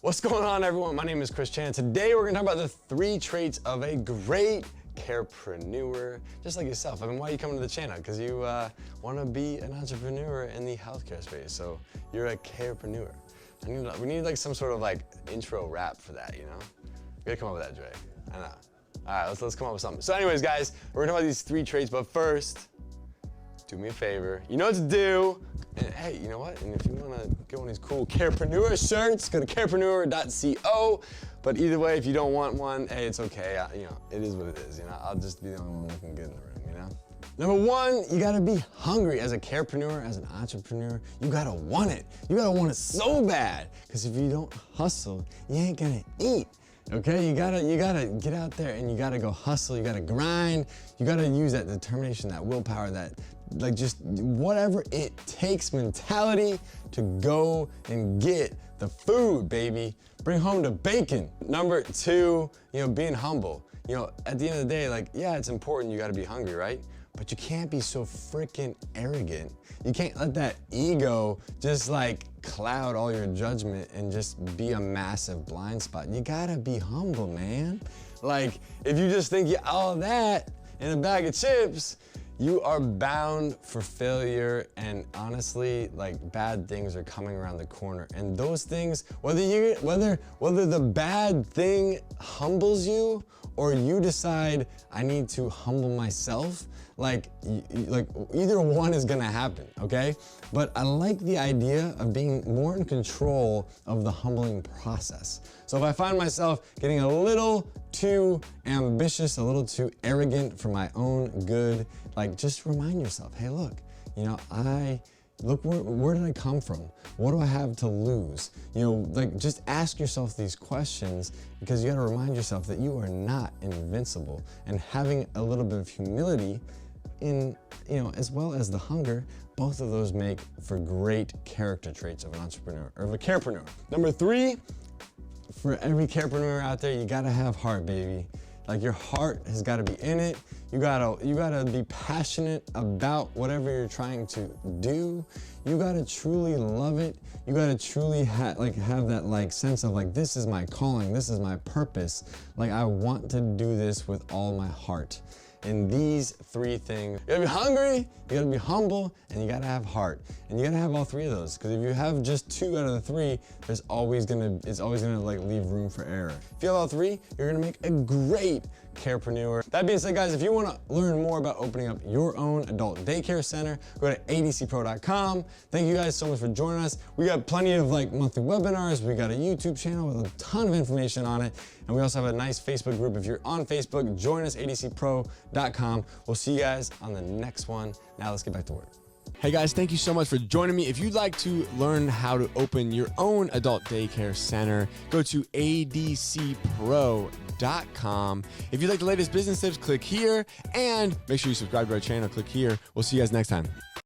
What's going on, everyone? My name is Chris Chan. Today we're gonna talk about the 3 traits of a great carepreneur, just like yourself. I mean, why are you coming to the channel? Because you want to be an entrepreneur in the healthcare space. So you're a carepreneur. We need like some sort of like intro rap for that, you know? We gotta come up with that, Dre. I know. All right, let's come up with something. So anyways, guys, we're gonna talk about these 3 traits, but first, do me a favor. You know what to do. And hey, you know what? And if you want to get one of these cool Carepreneur shirts, go to carepreneur.co. But either way, if you don't want one, hey, it's okay. You know, it is what it is. You know, I'll just be the only one looking good in the room. You know. Number 1, you gotta be hungry as a carepreneur, as an entrepreneur. You gotta want it. You gotta want it so bad. Because if you don't hustle, you ain't gonna eat. Okay, you gotta get out there and you gotta go hustle, you gotta grind, you gotta use that determination, that willpower, that like just whatever it takes mentality to go and get the food, baby. Bring home the bacon. Number 2, you know, being humble. You know, at the end of the day, like, yeah, it's important, you gotta be hungry, right? But you can't be so freaking arrogant. You can't let that ego just like cloud all your judgment and just be a massive blind spot. You gotta be humble, man. Like, if you just think you're all that in a bag of chips, you are bound for failure, and honestly, like, bad things are coming around the corner. And those things, whether the bad thing humbles you or you decide I need to humble myself, like either one is gonna happen, okay? But I like the idea of being more in control of the humbling process. So if I find myself getting a little too ambitious, a little too arrogant for my own good, like, just remind yourself, hey, look, you know, look, where did I come from? What do I have to lose? You know, like, just ask yourself these questions, because you gotta remind yourself that you are not invincible. And having a little bit of humility in, you know, as well as the hunger, both of those make for great character traits of an entrepreneur, or of a carepreneur. Number 3, for every carepreneur out there, you gotta have heart, baby. Like, your heart has gotta be in it. You gotta be passionate about whatever you're trying to do. You gotta truly love it. You gotta truly have that like sense of like, this is my calling, this is my purpose. Like, I want to do this with all my heart. And these 3 things, you gotta be hungry, you gotta be humble, and you gotta have heart. And you gotta have all 3 of those, because if you have just 2 out of the 3, it's always gonna like leave room for error. If you have all 3, you're gonna make a great carepreneur. That being said, guys, if you wanna learn more about opening up your own adult daycare center, go to adcpro.com. Thank you guys so much for joining us. We got plenty of like monthly webinars. We got a YouTube channel with a ton of information on it. And we also have a nice Facebook group. If you're on Facebook, join us, adcpro.com. We'll see you guys on the next one. Now let's get back to work. Hey guys, thank you so much for joining me. If you'd like to learn how to open your own adult daycare center, go to adcpro.com. If you'd like the latest business tips, click here, and make sure you subscribe to our channel, click here. We'll see you guys next time.